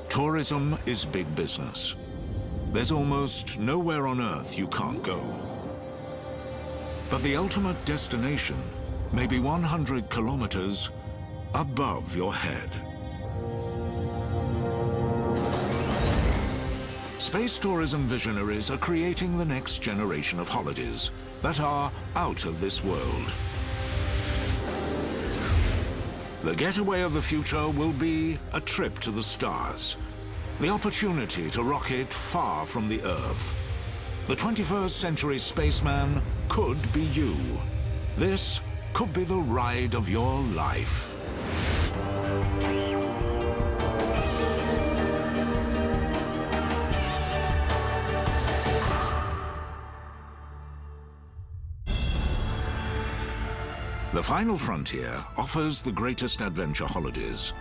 Tourism is big business. There's almost nowhere on Earth you can't go. But the ultimate destination may be 100 kilometers above your head. Space tourism visionaries are creating the next generation of holidays that are out of this world. The getaway of the future will be a trip to the stars, the opportunity to rocket far from the Earth. The 21st century spaceman could be you. This could be the ride of your life. The Final Frontier offers the greatest adventure holidays.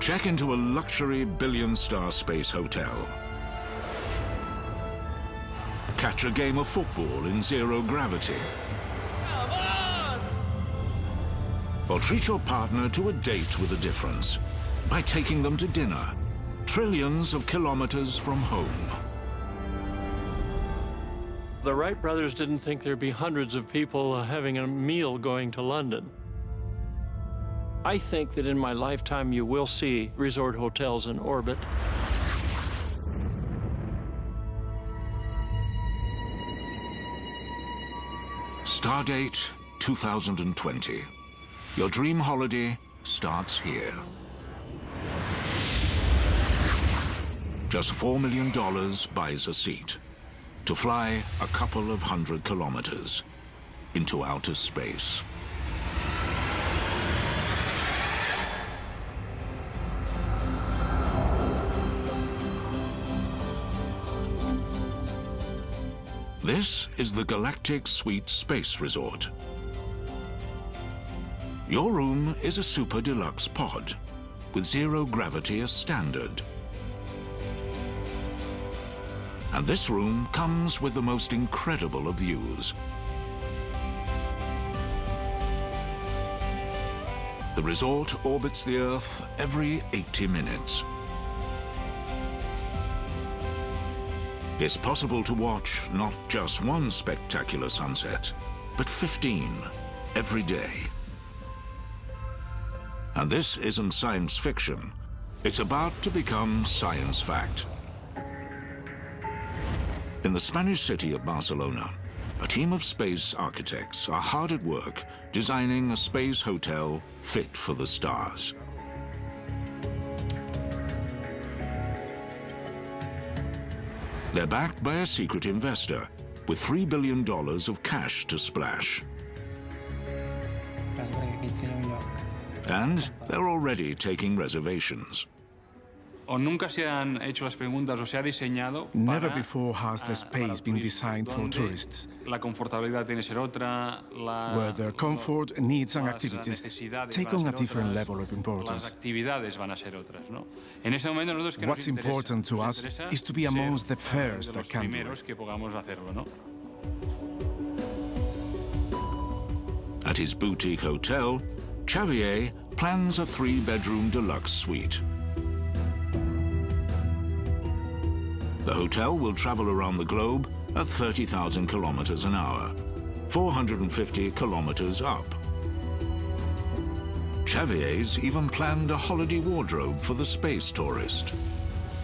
Check into a luxury billion-star space hotel. Catch a game of football in zero gravity. Come on! Or treat your partner to a date with a difference by taking them to dinner, trillions of kilometers from home. The Wright brothers didn't think there'd be hundreds of people having a meal going to London. I think that in my lifetime you will see resort hotels in orbit. Stardate 2020. Your dream holiday starts here. Just $4 million buys a seat to fly a couple of 100 kilometers into outer space. This is the Galactic Suite Space Resort. Your room is a super deluxe pod with zero gravity as standard. And this room comes with the most incredible of views. The resort orbits the Earth every 80 minutes. It's possible to watch not just one spectacular sunset, but 15 every day. And this isn't science fiction. It's about to become science fact. In the Spanish city of Barcelona, a team of space architects are hard at work designing a space hotel fit for the stars. They're backed by a secret investor with $3 billion of cash to splash. And they're already taking reservations. Never before has the space been designed for tourists, where their comfort, needs and activities take on a different level of importance. What's important to us is to be amongst the first that can do it. At his boutique hotel, Xavier plans a 3-bedroom deluxe suite. The hotel will travel around the globe at 30,000 kilometers an hour, 450 kilometers up. Xavier's even planned a holiday wardrobe for the space tourist.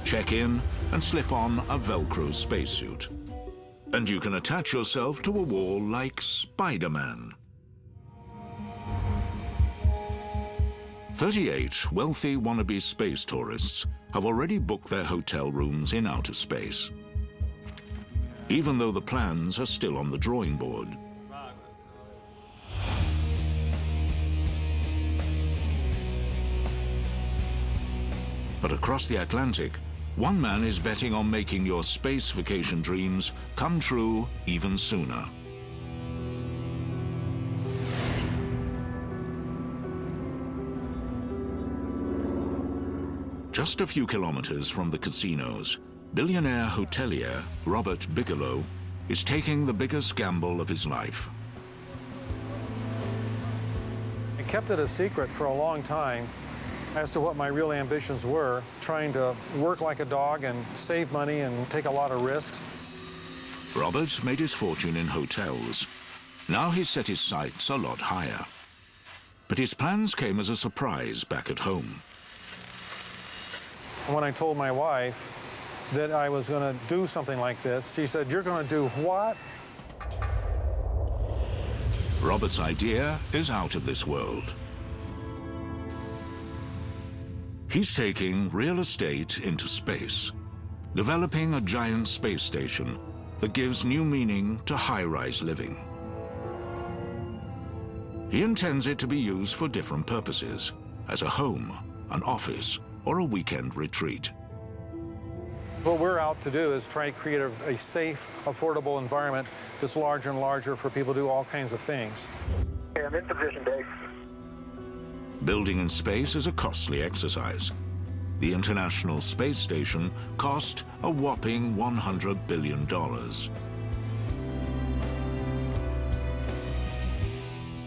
Check in and slip on a Velcro spacesuit. And you can attach yourself to a wall like Spider-Man. 38 wealthy wannabe space tourists have already booked their hotel rooms in outer space, even though the plans are still on the drawing board. But across the Atlantic, one man is betting on making your space vacation dreams come true even sooner. Just a few kilometers from the casinos, billionaire hotelier Robert Bigelow is taking the biggest gamble of his life. I kept it a secret for a long time, as to what my real ambitions were, trying to work like a dog and save money and take a lot of risks. Robert made his fortune in hotels. Now he set his sights a lot higher. But his plans came as a surprise back at home. When I told my wife that I was going to do something like this, she said, "You're going to do what?" Robert's idea is out of this world. He's taking real estate into space, developing a giant space station that gives new meaning to high-rise living. He intends it to be used for different purposes, as a home, an office, or a weekend retreat. What we're out to do is try to create a safe, affordable environment that's larger and larger for people to do all kinds of things. Okay, I'm in position, Dave. Building in space is a costly exercise. The International Space Station cost a whopping $100 billion.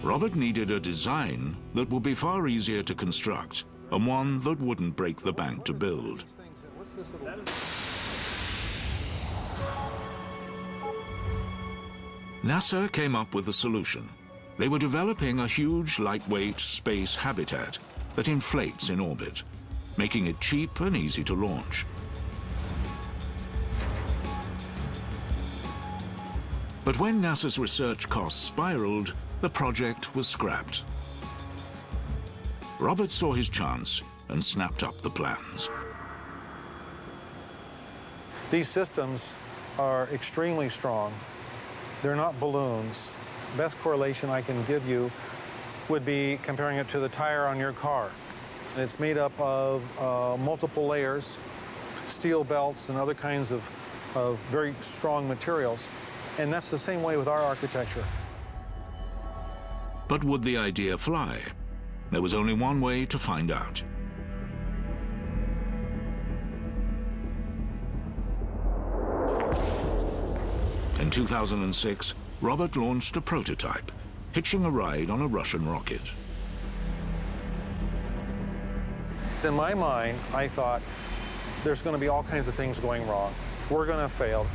Robert needed a design that would be far easier to construct and one that wouldn't break the bank to build. NASA came up with a solution. They were developing a huge, lightweight space habitat that inflates in orbit, making it cheap and easy to launch. But when NASA's research costs spiraled, the project was scrapped. Robert saw his chance and snapped up the plans. These systems are extremely strong. They're not balloons. Best correlation I can give you would be comparing it to the tire on your car. It's made up of multiple layers, steel belts, and other kinds of very strong materials. And that's the same way with our architecture. But would the idea fly? There was only one way to find out. In 2006, Robert launched a prototype, hitching a ride on a Russian rocket. In my mind, I thought, there's going to be all kinds of things going wrong. We're going to fail.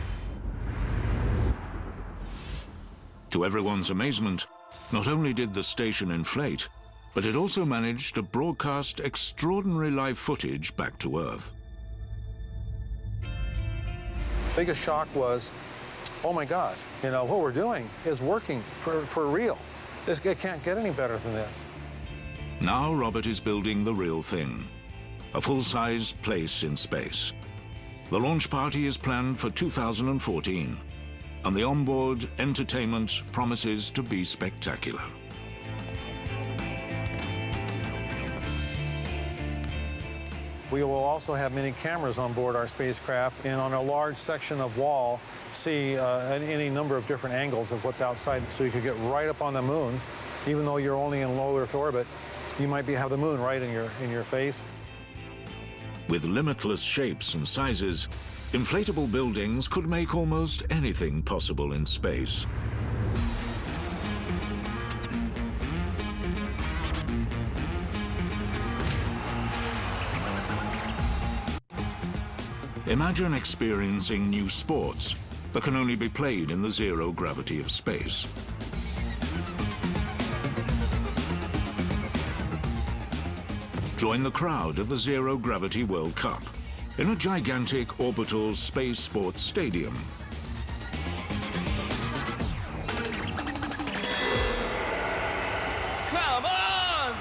To everyone's amazement, not only did the station inflate, but it also managed to broadcast extraordinary live footage back to Earth. Biggest shock was, oh my God, what we're doing is working for real. It can't get any better than this. Now Robert is building the real thing, a full-size place in space. The launch party is planned for 2014, and the onboard entertainment promises to be spectacular. We will also have many cameras on board our spacecraft, and on a large section of wall, see any number of different angles of what's outside. So you could get right up on the moon, even though you're only in low Earth orbit. You might have the moon right in your face. With limitless shapes and sizes, inflatable buildings could make almost anything possible in space. Imagine experiencing new sports that can only be played in the zero gravity of space. Join the crowd at the Zero Gravity World Cup in a gigantic orbital space sports stadium. Come on!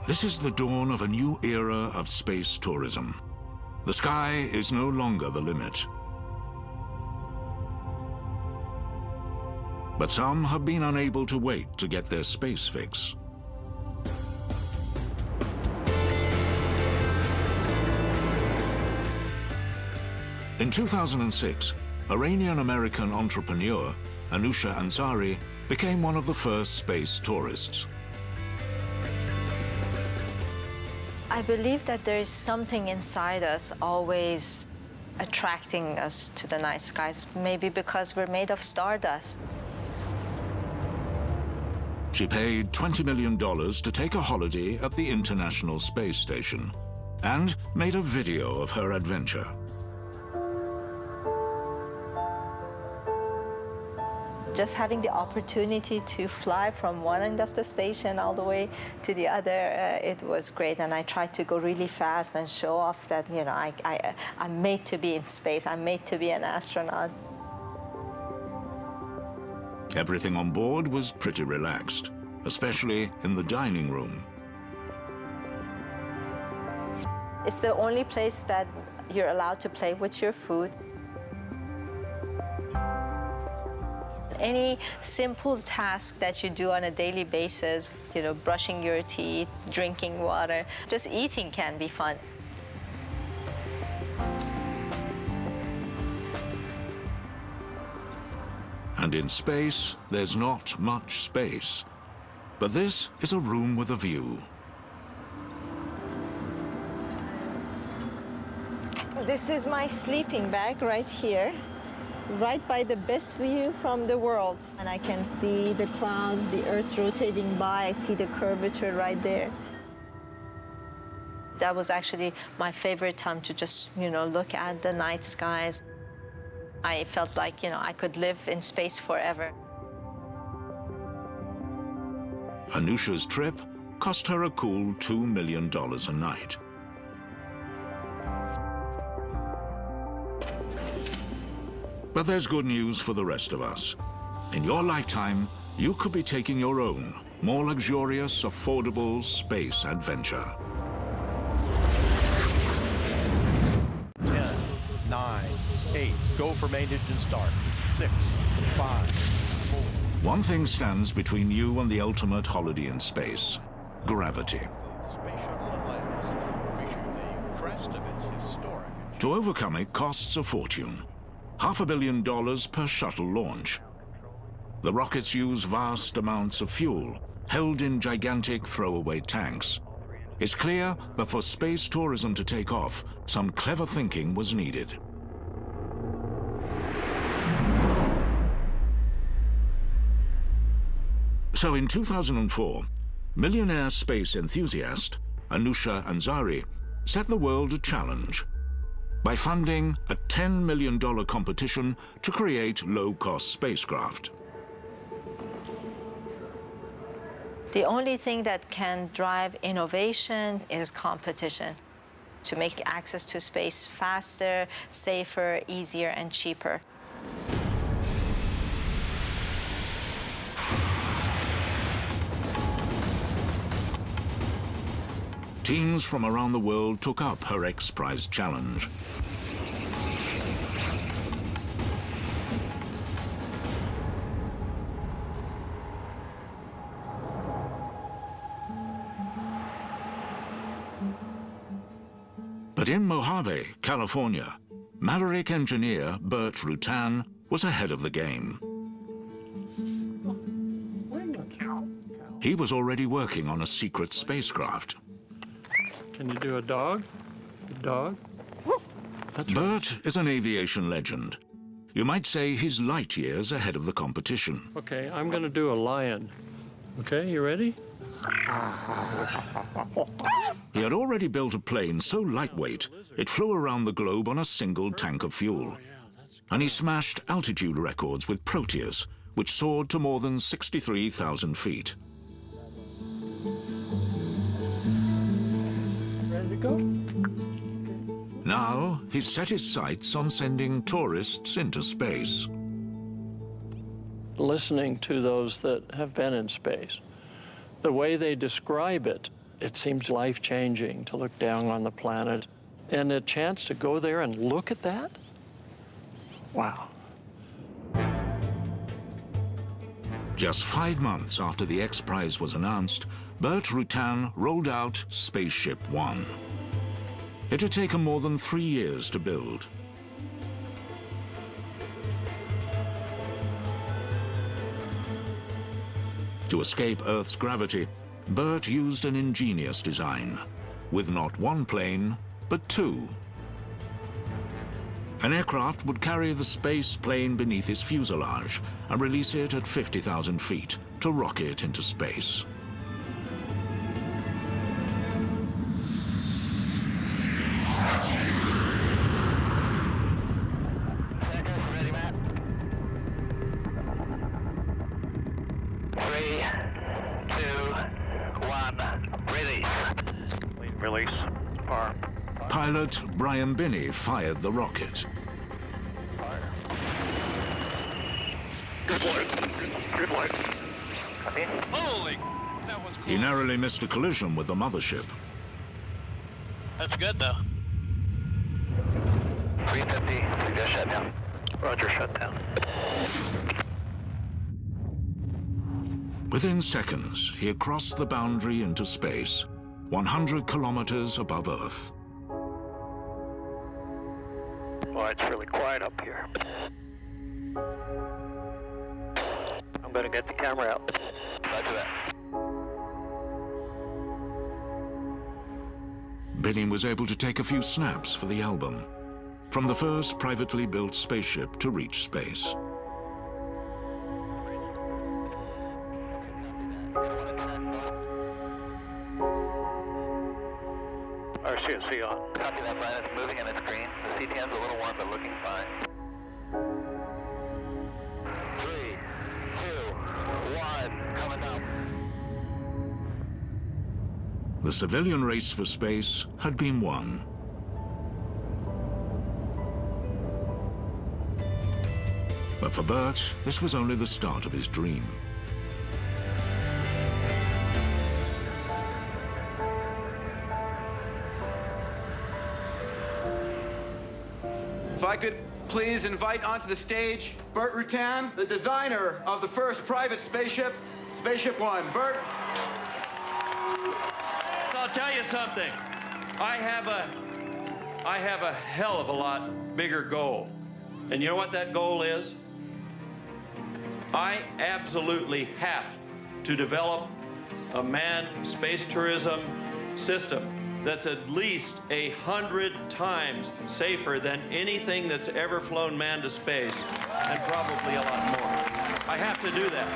This is the dawn of a new era of space tourism. The sky is no longer the limit. But some have been unable to wait to get their space fix. In 2006, Iranian-American entrepreneur Anousheh Ansari became one of the first space tourists. I believe that there is something inside us always attracting us to the night skies, maybe because we're made of stardust. She paid $20 million to take a holiday at the International Space Station and made a video of her adventure. Just having the opportunity to fly from one end of the station all the way to the other, it was great. And I tried to go really fast and show off that, you know, I'm made to be in space. I'm made to be an astronaut. Everything on board was pretty relaxed, especially in the dining room. It's the only place that you're allowed to play with your food. Any simple task that you do on a daily basis, you know, brushing your teeth, drinking water, just eating can be fun. And in space, there's not much space. But this is a room with a view. This is my sleeping bag right here, right by the best view from the world. And I can see the clouds, the Earth rotating by. I see the curvature right there. That was actually my favorite time to just, you know, look at the night skies. I felt like, you know, I could live in space forever. Anusha's trip cost her a cool $2 million a night. But there's good news for the rest of us. In your lifetime, you could be taking your own, more luxurious, affordable space adventure. 10, 9, 8. Go for main engine start. 6, 5, 4. One thing stands between you and the ultimate holiday in space: gravity. Space Shuttle Atlantis, reaching the crest of its historic. To overcome it costs a fortune. $500 million per shuttle launch. The rockets use vast amounts of fuel, held in gigantic throwaway tanks. It's clear that for space tourism to take off, some clever thinking was needed. So in 2004, millionaire space enthusiast Anusha Ansari set the world a challenge by funding a $10 million competition to create low-cost spacecraft. The only thing that can drive innovation is competition, to make access to space faster, safer, easier, and cheaper. Teams from around the world took up her X Prize challenge. But in Mojave, California, maverick engineer Burt Rutan was ahead of the game. He was already working on a secret spacecraft. Can you do a dog? A dog? That's right. Burt is an aviation legend. You might say he's light years ahead of the competition. Okay, I'm going to do a lion. Okay, you ready? He had already built a plane so lightweight, it flew around the globe on a single tank of fuel. And he smashed altitude records with Proteus, which soared to more than 63,000 feet. Ready to go? Now, he's set his sights on sending tourists into space. Listening to those that have been in space, the way they describe it, it seems life-changing to look down on the planet. And a chance to go there and look at that? Wow. Just 5 months after the X Prize was announced, Burt Rutan rolled out SpaceShipOne. It had taken more than 3 years to build. To escape Earth's gravity, Burt used an ingenious design, with not one plane, but two. An aircraft would carry the space plane beneath its fuselage and release it at 50,000 feet to rocket into space. Ready, Matt? 3, 2, 1, release. Release. Fire. Pilot Brian Binney fired the rocket. Good work. Good work. Come in. Holy! That was He narrowly missed a collision with the mothership. That's good, though. 350, suggest shutdown. Roger, shutdown. Within seconds, he had crossed the boundary into space, 100 kilometers above Earth. Well, it's really quiet up here. I'm gonna get the camera out. Roger that. Binney was able to take a few snaps for the album, from the first privately built spaceship to reach space. RCSC on. Copy that, Brian. It's moving and it's green. The CTM's a little warm, but looking fine. 3, 2, 1, coming down. The civilian race for space had been won. But for Bert, this was only the start of his dream. If I could please invite onto the stage Bert Rutan, the designer of the first private spaceship, SpaceShipOne. Bert? I'll tell you something. I have a hell of a lot bigger goal. And you know what that goal is? I absolutely have to develop a manned space tourism system that's at least 100 times safer than anything that's ever flown manned to space, and probably a lot more. I have to do that.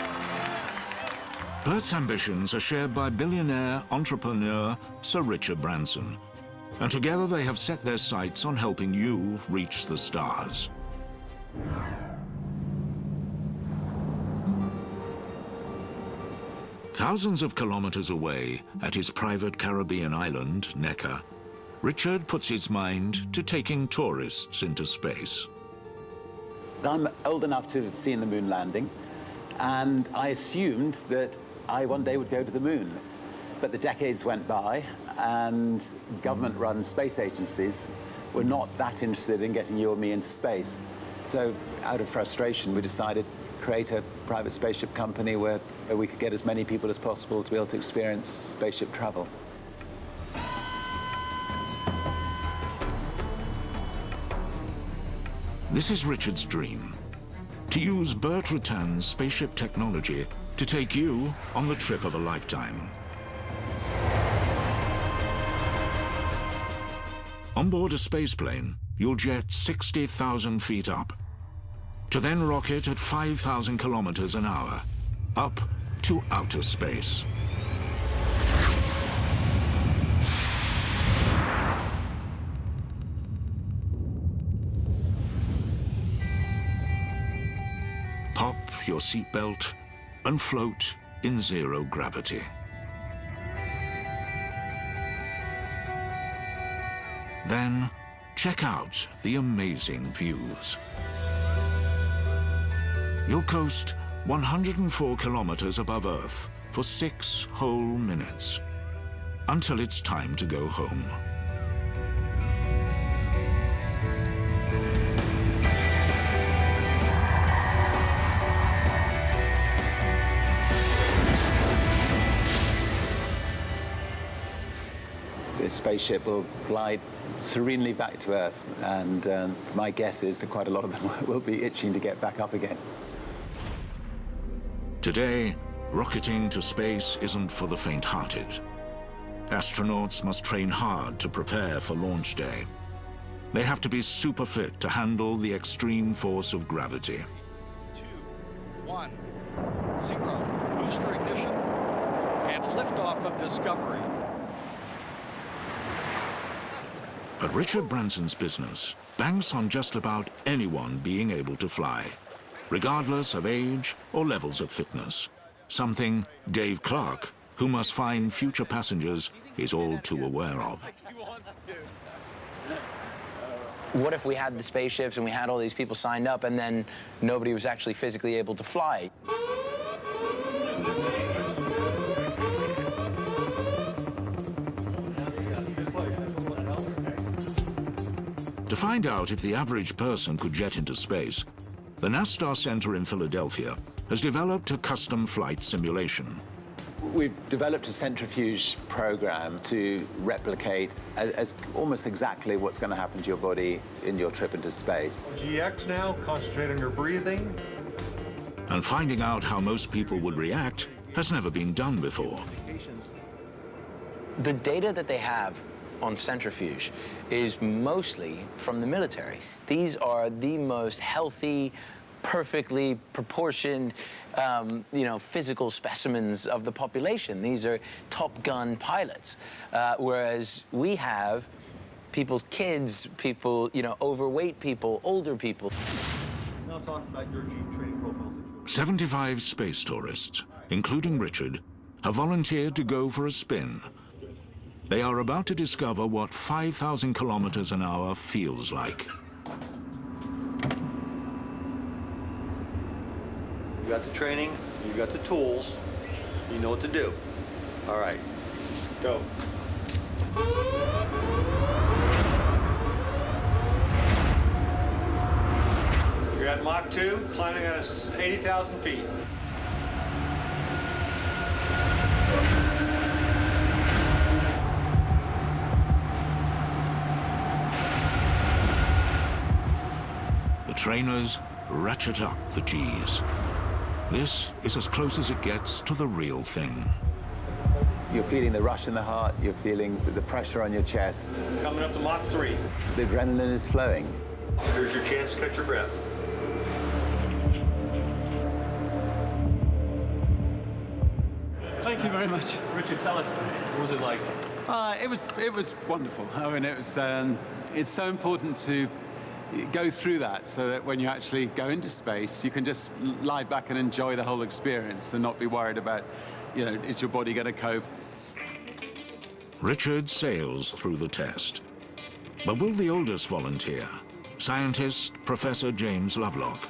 Bert's ambitions are shared by billionaire entrepreneur Sir Richard Branson, and together they have set their sights on helping you reach the stars. Thousands of kilometers away, at his private Caribbean island, Necker, Richard puts his mind to taking tourists into space. I'm old enough to have seen the moon landing, and I assumed that I one day would go to the moon. But the decades went by, and government-run space agencies were not that interested in getting you or me into space. So, out of frustration, we decided to create a private spaceship company where we could get as many people as possible to be able to experience spaceship travel. This is Richard's dream, to use Bert Rutan's spaceship technology to take you on the trip of a lifetime. On board a spaceplane, you'll jet 60,000 feet up, to then rocket at 5,000 kilometers an hour, up to outer space. Pop your seatbelt and float in zero gravity. Then, check out the amazing views. You'll coast 104 kilometers above Earth for 6 whole minutes, until it's time to go home. This spaceship will glide serenely back to Earth, and my guess is that quite a lot of them will be itching to get back up again. Today, rocketing to space isn't for the faint-hearted. Astronauts must train hard to prepare for launch day. They have to be super fit to handle the extreme force of gravity. 2, 1, 0, booster liftoff of Discovery. But Richard Branson's business banks on just about anyone being able to fly, regardless of age or levels of fitness. Something Dave Clark, who must find future passengers, is all too aware of. What if we had the spaceships and we had all these people signed up and then nobody was actually physically able to fly? To find out if the average person could jet into space, the NASTAR Center in Philadelphia has developed a custom flight simulation. We've developed a centrifuge program to replicate as almost exactly what's going to happen to your body in your trip into space. GX now, concentrate on your breathing. And finding out how most people would react has never been done before. The data that they have on centrifuge is mostly from the military. These are the most healthy, perfectly proportioned, physical specimens of the population. These are Top Gun pilots, whereas we have people's kids, people, overweight people, older people. Now talk about your G training profiles. 75 space tourists, including Richard, have volunteered to go for a spin. They are about to discover what 5,000 kilometers an hour feels like. You got the training, you got the tools, you know what to do. All right, go. You're at Mach 2, climbing at 80,000 feet. The trainers ratchet up the Gs. This is as close as it gets to the real thing. You're feeling the rush in the heart, you're feeling the pressure on your chest. Coming up to Mach 3. The adrenaline is flowing. Here's your chance to catch your breath. Thank you very much. Richard, tell us, what was it like? It was wonderful. I mean, it's so important to go through that so that when you actually go into space, you can just lie back and enjoy the whole experience and not be worried about, is your body going to cope? Richard sails through the test. But will the oldest volunteer, scientist Professor James Lovelock?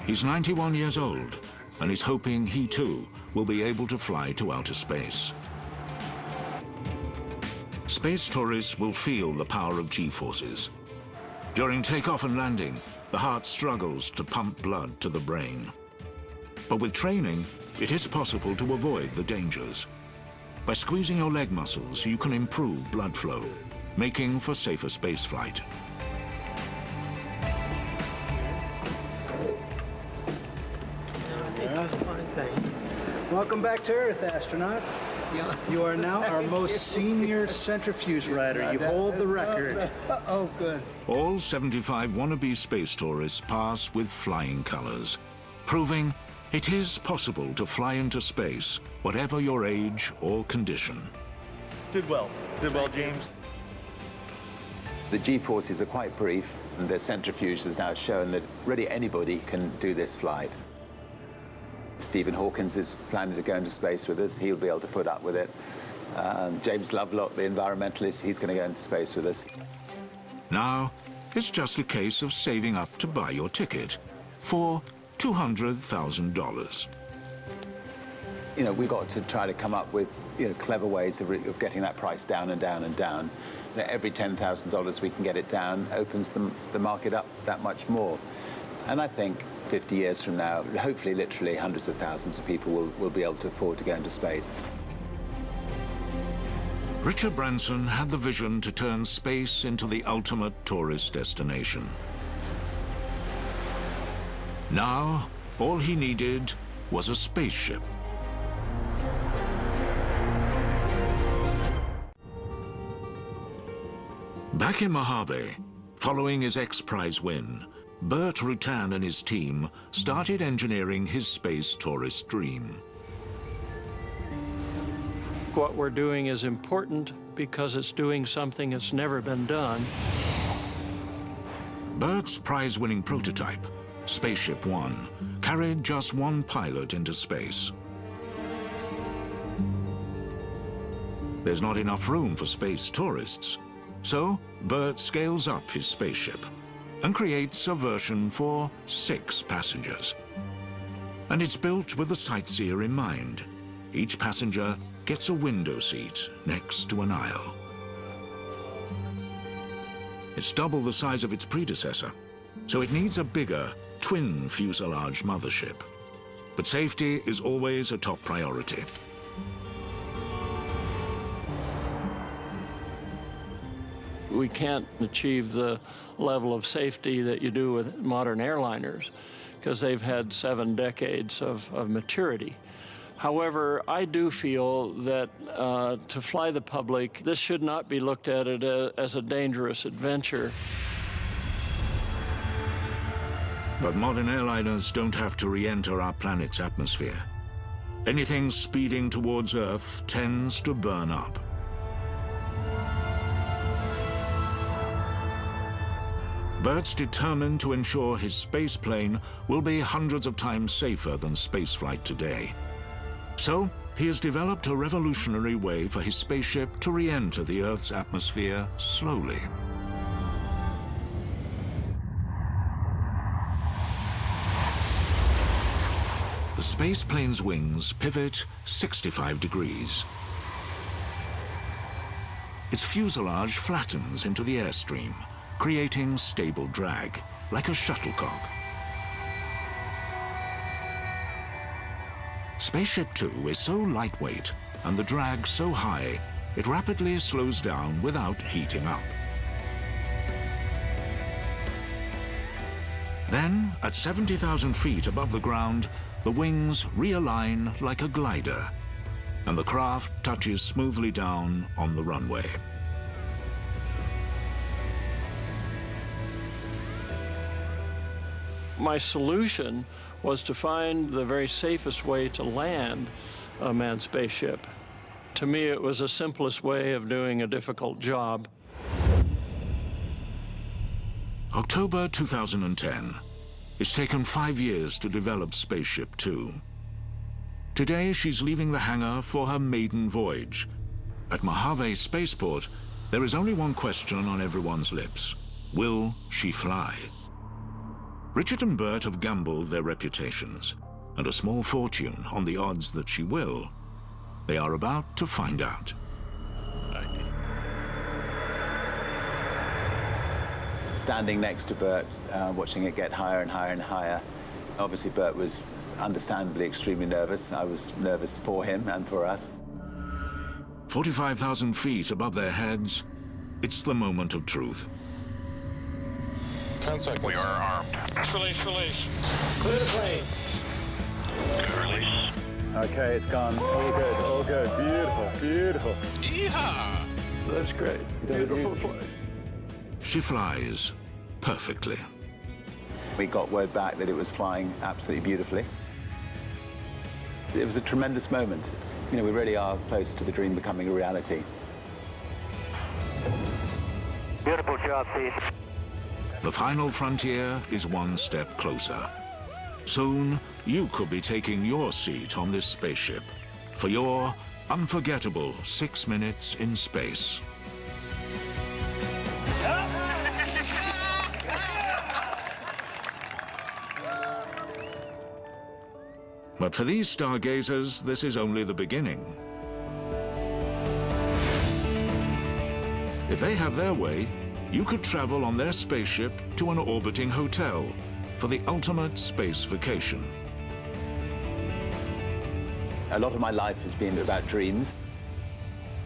He's 91 years old and is hoping he too will be able to fly to outer space. Space tourists will feel the power of G-forces. During takeoff and landing, the heart struggles to pump blood to the brain. But with training, it is possible to avoid the dangers. By squeezing your leg muscles, you can improve blood flow, making for safer spaceflight. Welcome back to Earth, astronaut. You are now our most senior centrifuge rider. You hold the record. Oh, good. All 75 wannabe space tourists pass with flying colors, proving it is possible to fly into space, whatever your age or condition. Did well. Did well, James. The G-forces are quite brief, and the centrifuge has now shown that really anybody can do this flight. Stephen Hawkins is planning to go into space with us. He'll be able to put up with it. James Lovelock, the environmentalist, he's going to go into space with us. Now, it's just a case of saving up to buy your ticket for $200,000. We've got to try to come up with, clever ways of getting that price down and down and down. Every $10,000 we can get it down opens the market up that much more. And I think 50 years from now, hopefully literally hundreds of thousands of people will be able to afford to go into space. Richard Branson had the vision to turn space into the ultimate tourist destination. Now, all he needed was a spaceship. Back in Mojave, following his X-Prize win, Burt Rutan and his team started engineering his space tourist dream. Of what we're doing is important because it's doing something that's never been done. Bert's prize-winning prototype, SpaceShipOne, carried just one pilot into space. There's not enough room for space tourists, so Bert scales up his spaceship and creates a version for 6 passengers. And it's built with the sightseer in mind. Each passenger gets a window seat next to an aisle. It's double the size of its predecessor, so it needs a bigger, twin fuselage mothership. But safety is always a top priority. We can't achieve the level of safety that you do with modern airliners because they've had 7 decades of maturity. However, I do feel that to fly the public, this should not be looked at it as a dangerous adventure. But modern airliners don't have to re-enter our planet's atmosphere. Anything speeding towards Earth tends to burn up. Bert's determined to ensure his space plane will be hundreds of times safer than spaceflight today. So, he has developed a revolutionary way for his spaceship to re-enter the Earth's atmosphere slowly. The space plane's wings pivot 65 degrees. Its fuselage flattens into the airstream, creating stable drag, like a shuttlecock. SpaceShipTwo is so lightweight and the drag so high, it rapidly slows down without heating up. Then, at 70,000 feet above the ground, the wings realign like a glider, and the craft touches smoothly down on the runway. My solution was to find the very safest way to land a manned spaceship. To me, it was the simplest way of doing a difficult job. October 2010. It's taken 5 years to develop SpaceShipTwo. Today, she's leaving the hangar for her maiden voyage. At Mojave Spaceport, there is only one question on everyone's lips. Will she fly? Richard and Bert have gambled their reputations and a small fortune on the odds that she will. They are about to find out. Standing next to Bert, watching it get higher and higher and higher. Obviously, Bert was understandably extremely nervous. I was nervous for him and for us. 45,000 feet above their heads, it's the moment of truth. 10 seconds. We are armed. Release, release. Clear the plane. Release. Okay, it's gone. All good, all good. Beautiful, beautiful. Yeehaw! That's great. Beautiful flight. She flies perfectly. We got word back that it was flying absolutely beautifully. It was a tremendous moment. You know, we really are close to the dream becoming a reality. Beautiful job, Pete. The final frontier is one step closer. Soon, you could be taking your seat on this spaceship for your unforgettable 6 minutes in space. But for these stargazers, this is only the beginning. If they have their way, you could travel on their spaceship to an orbiting hotel for the ultimate space vacation. A lot of my life has been about dreams.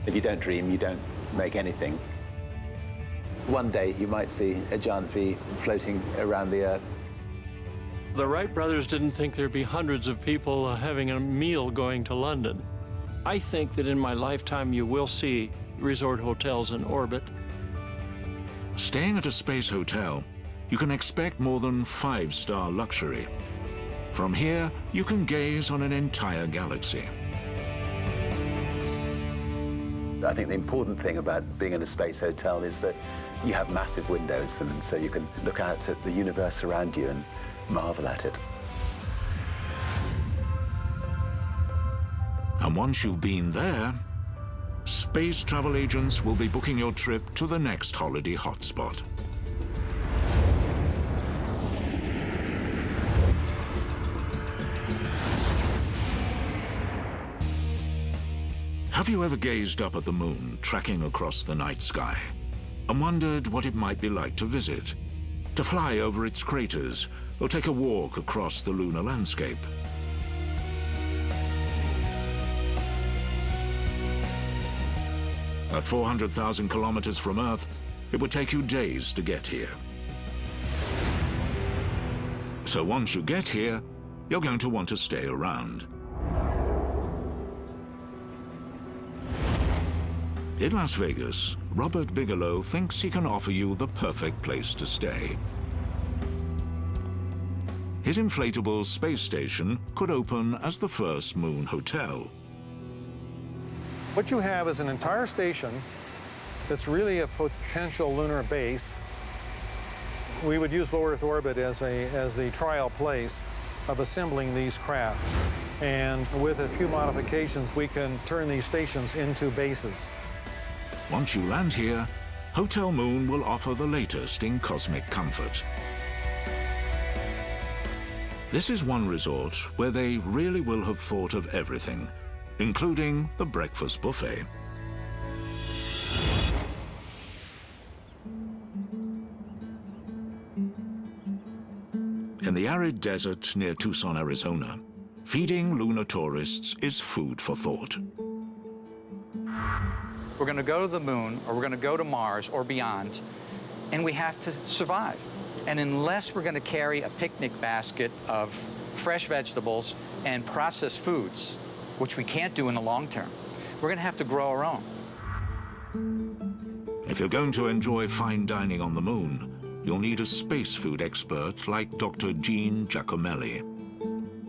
If you don't dream, you don't make anything. One day you might see a giant V floating around the Earth. The Wright brothers didn't think there'd be hundreds of people having a meal going to London. I think that in my lifetime you will see resort hotels in orbit. Staying at a space hotel, you can expect more than 5-star luxury. From here, you can gaze on an entire galaxy. I think the important thing about being in a space hotel is that you have massive windows, and so you can look out at the universe around you and marvel at it. And once you've been there, space travel agents will be booking your trip to the next holiday hotspot. Have you ever gazed up at the moon, trekking across the night sky, and wondered what it might be like to visit, to fly over its craters, or take a walk across the lunar landscape? At 400,000 kilometers from Earth, it would take you days to get here. So once you get here, you're going to want to stay around. In Las Vegas, Robert Bigelow thinks he can offer you the perfect place to stay. His inflatable space station could open as the first moon hotel. What you have is an entire station that's really a potential lunar base. We would use low Earth orbit as the trial place of assembling these craft. And with a few modifications, we can turn these stations into bases. Once you land here, Hotel Moon will offer the latest in cosmic comfort. This is one resort where they really will have thought of everything, including the breakfast buffet. In the arid desert near Tucson, Arizona, feeding lunar tourists is food for thought. We're going to go to the moon, or we're going to go to Mars or beyond, and we have to survive. And unless we're going to carry a picnic basket of fresh vegetables and processed foods, which we can't do in the long term, we're going to have to grow our own. If you're going to enjoy fine dining on the moon, you'll need a space food expert like Dr. Gene Giacomelli.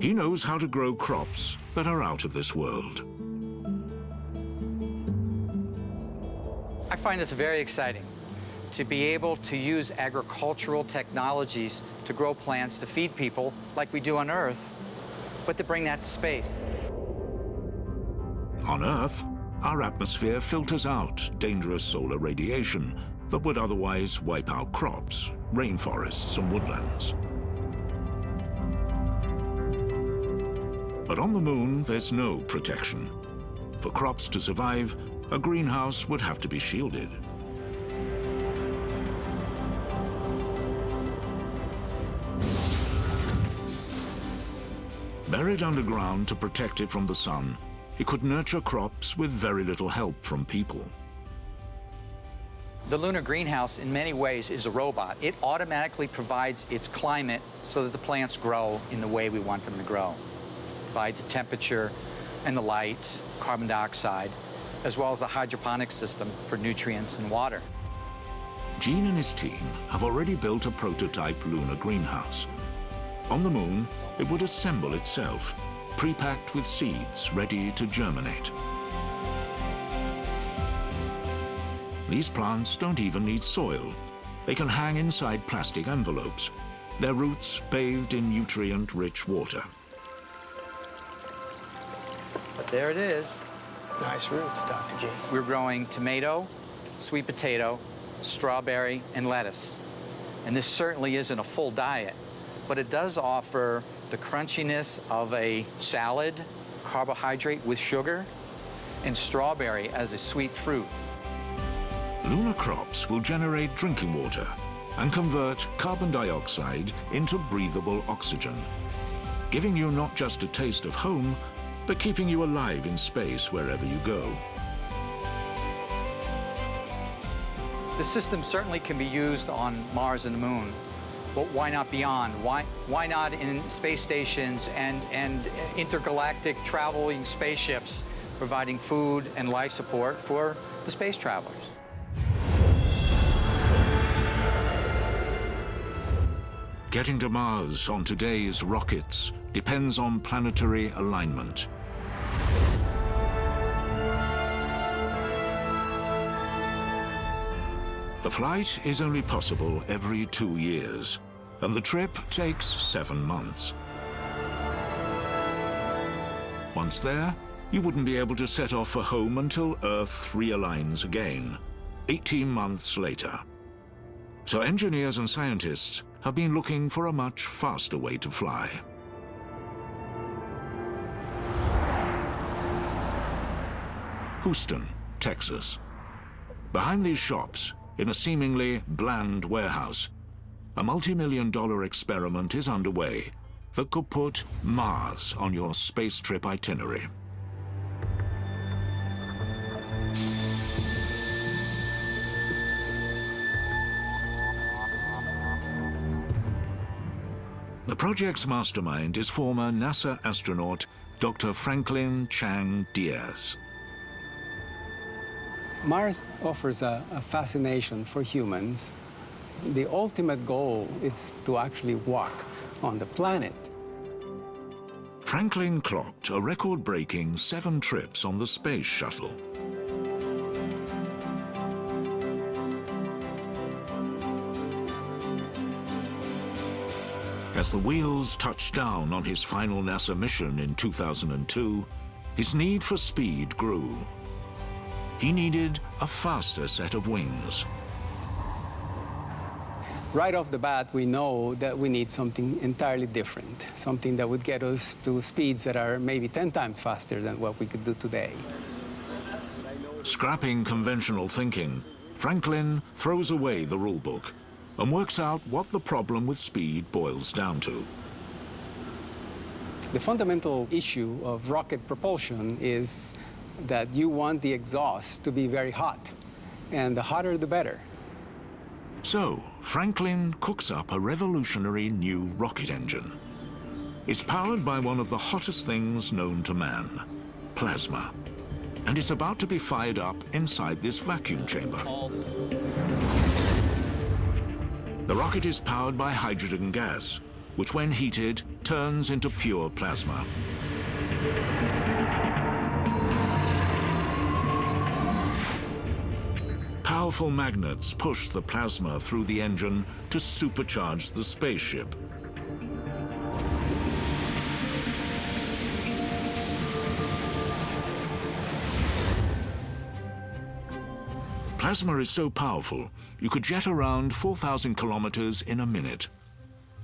He knows how to grow crops that are out of this world. I find this very exciting, to be able to use agricultural technologies to grow plants to feed people like we do on Earth, but to bring that to space. On Earth, our atmosphere filters out dangerous solar radiation that would otherwise wipe out crops, rainforests, and woodlands. But on the moon, there's no protection. For crops to survive, a greenhouse would have to be shielded. Buried underground to protect it from the sun, it could nurture crops with very little help from people. The lunar greenhouse, in many ways, is a robot. It automatically provides its climate so that the plants grow in the way we want them to grow. It provides the temperature and the light, carbon dioxide, as well as the hydroponic system for nutrients and water. Gene and his team have already built a prototype lunar greenhouse. On the moon, it would assemble itself, pre-packed with seeds ready to germinate. These plants don't even need soil. They can hang inside plastic envelopes, their roots bathed in nutrient-rich water. But there it is. Nice roots, Dr. G. We're growing tomato, sweet potato, strawberry, and lettuce. And this certainly isn't a full diet, but it does offer the crunchiness of a salad, carbohydrate with sugar, and strawberry as a sweet fruit. Lunar crops will generate drinking water and convert carbon dioxide into breathable oxygen, giving you not just a taste of home, but keeping you alive in space wherever you go. The system certainly can be used on Mars and the Moon, but why not beyond? Why not in space stations and intergalactic traveling spaceships providing food and life support for the space travelers? Getting to Mars on today's rockets depends on planetary alignment. The flight is only possible every 2 years, and the trip takes 7 months. Once there, you wouldn't be able to set off for home until Earth realigns again, 18 months later. So engineers and scientists have been looking for a much faster way to fly. Houston, Texas. Behind these shops, in a seemingly bland warehouse, a multi-million-dollar experiment is underway that could put Mars on your space trip itinerary. The project's mastermind is former NASA astronaut Dr. Franklin Chang Diaz. Mars offers a fascination for humans. The ultimate goal is to actually walk on the planet. Franklin clocked a record-breaking 7 trips on the Space Shuttle. As the wheels touched down on his final NASA mission in 2002, his need for speed grew. He needed a faster set of wings. Right off the bat, we know that we need something entirely different, something that would get us to speeds that are maybe 10 times faster than what we could do today. Scrapping conventional thinking, Franklin throws away the rulebook and works out what the problem with speed boils down to. The fundamental issue of rocket propulsion is that you want the exhaust to be very hot, and the hotter the better. So, Franklin cooks up a revolutionary new rocket engine. It's powered by one of the hottest things known to man, plasma, and it's about to be fired up inside this vacuum chamber. The rocket is powered by hydrogen gas, which when heated, turns into pure plasma. Powerful magnets push the plasma through the engine to supercharge the spaceship. Plasma is so powerful, you could jet around 4,000 kilometers in a minute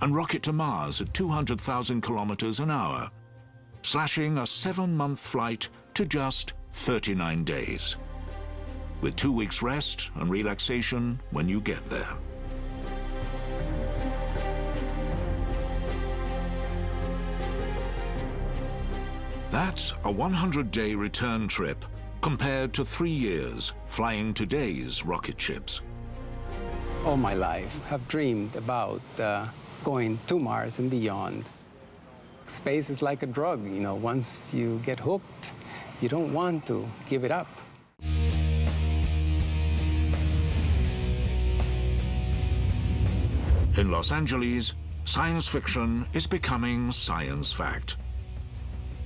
and rocket to Mars at 200,000 kilometers an hour, slashing a 7-month flight to just 39 days, with 2 weeks rest and relaxation when you get there. That's a 100-day return trip compared to 3 years flying today's rocket ships. All my life, I've dreamed about going to Mars and beyond. Space is like a drug, you know, once you get hooked, you don't want to give it up. In Los Angeles, science fiction is becoming science fact.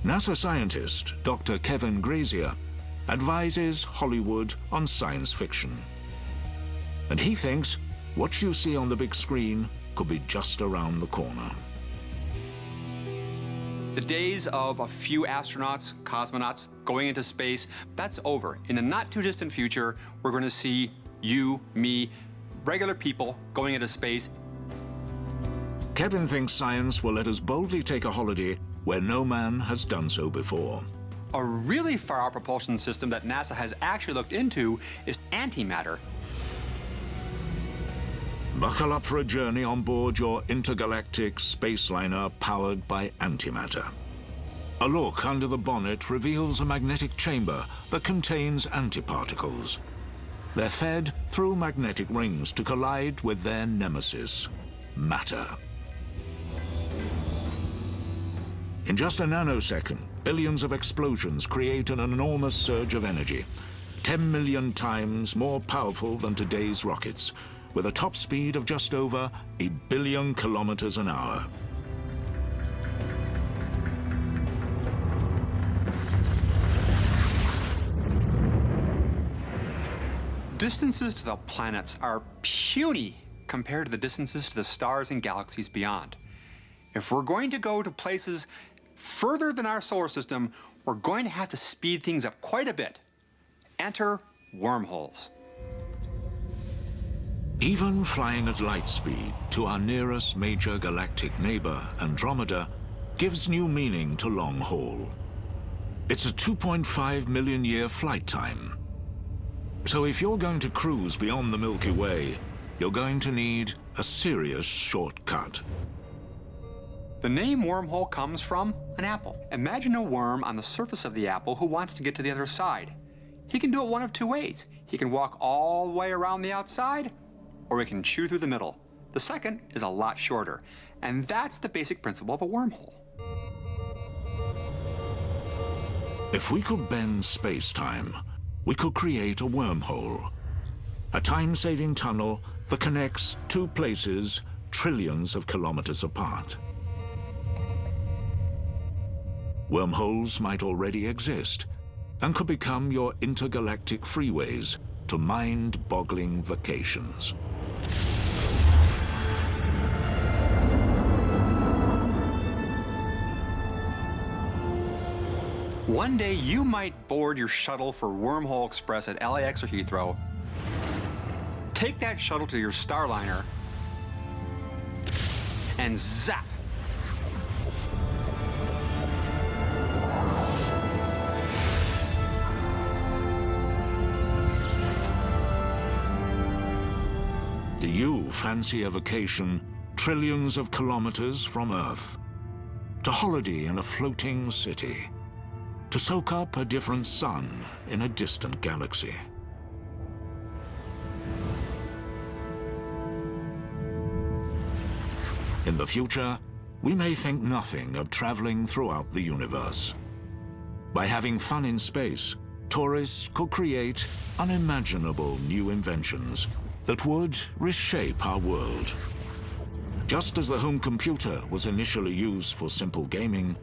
NASA scientist Dr. Kevin Grazier advises Hollywood on science fiction. And he thinks what you see on the big screen could be just around the corner. The days of a few astronauts, cosmonauts, going into space, that's over. In the not too distant future, we're going to see you, me, regular people going into space. Kevin thinks science will let us boldly take a holiday where no man has done so before. A really far-out propulsion system that NASA has actually looked into is antimatter. Buckle up for a journey on board your intergalactic space liner powered by antimatter. A look under the bonnet reveals a magnetic chamber that contains antiparticles. They're fed through magnetic rings to collide with their nemesis, matter. In just a nanosecond, billions of explosions create an enormous surge of energy, 10 million times more powerful than today's rockets, with a top speed of just over 1 billion kilometers an hour. distances to the planets are puny compared to the distances to the stars and galaxies beyond. If we're going to go to places further than our solar system, we're going to have to speed things up quite a bit. Enter wormholes. Even flying at light speed to our nearest major galactic neighbor, Andromeda, gives new meaning to long haul. It's a 2.5 million year flight time. So if you're going to cruise beyond the Milky Way, you're going to need a serious shortcut. The name wormhole comes from an apple. Imagine a worm on the surface of the apple who wants to get to the other side. He can do it one of two ways. He can walk all the way around the outside, or he can chew through the middle. The second is a lot shorter, and that's the basic principle of a wormhole. If we could bend space-time, we could create a wormhole, a time-saving tunnel that connects two places trillions of kilometers apart. Wormholes might already exist and could become your intergalactic freeways to mind-boggling vacations. One day you might board your shuttle for Wormhole Express at LAX or Heathrow, take that shuttle to your Starliner, and zap! Do you fancy a vacation trillions of kilometers from Earth? To holiday in a floating city? To soak up a different sun in a distant galaxy? In the future, we may think nothing of traveling throughout the universe. By having fun in space, tourists could create unimaginable new inventions that would reshape our world. Just as the home computer was initially used for simple gaming,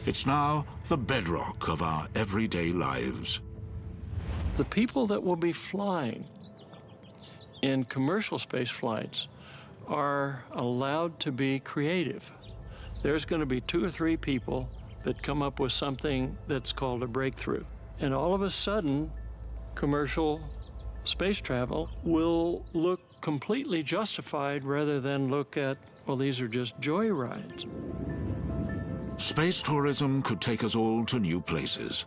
it's now the bedrock of our everyday lives. The people that will be flying in commercial space flights are allowed to be creative. There's going to be 2 or 3 people that come up with something that's called a breakthrough. And all of a sudden, commercial space travel will look completely justified rather than look at, well, these are just joy rides. Space tourism could take us all to new places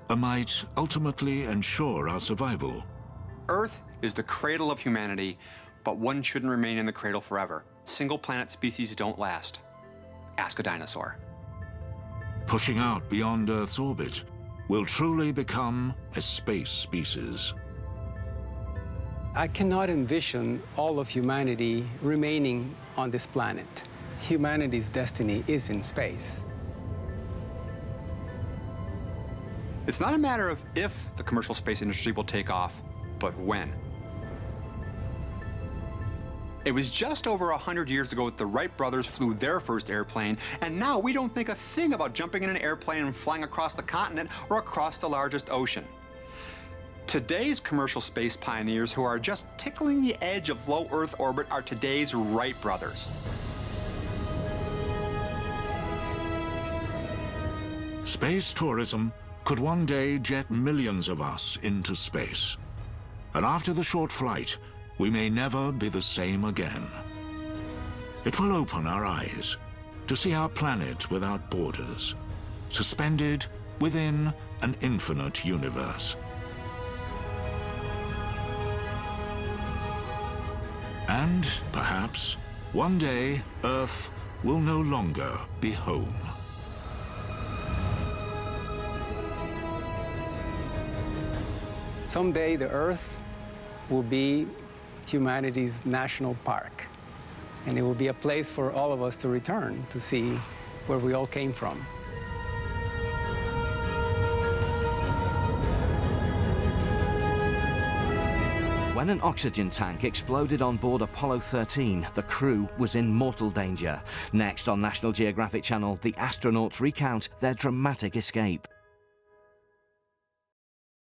and might ultimately ensure our survival. Earth is the cradle of humanity, but one shouldn't remain in the cradle forever. Single planet species don't last. Ask a dinosaur. Pushing out beyond Earth's orbit will truly become a space species. I cannot envision all of humanity remaining on this planet. Humanity's destiny is in space. It's not a matter of if the commercial space industry will take off, but when. It was just over 100 years ago that the Wright brothers flew their first airplane, and now we don't think a thing about jumping in an airplane and flying across the continent or across the largest ocean. Today's commercial space pioneers who are just tickling the edge of low Earth orbit are today's Wright brothers. Space tourism could one day jet millions of us into space. And after the short flight, we may never be the same again. It will open our eyes to see our planet without borders, suspended within an infinite universe. And perhaps one day Earth will no longer be home. Someday the Earth will be humanity's national park, and it will be a place for all of us to return to see where we all came from. When an oxygen tank exploded on board Apollo 13, the crew was in mortal danger. Next on National Geographic Channel, the astronauts recount their dramatic escape.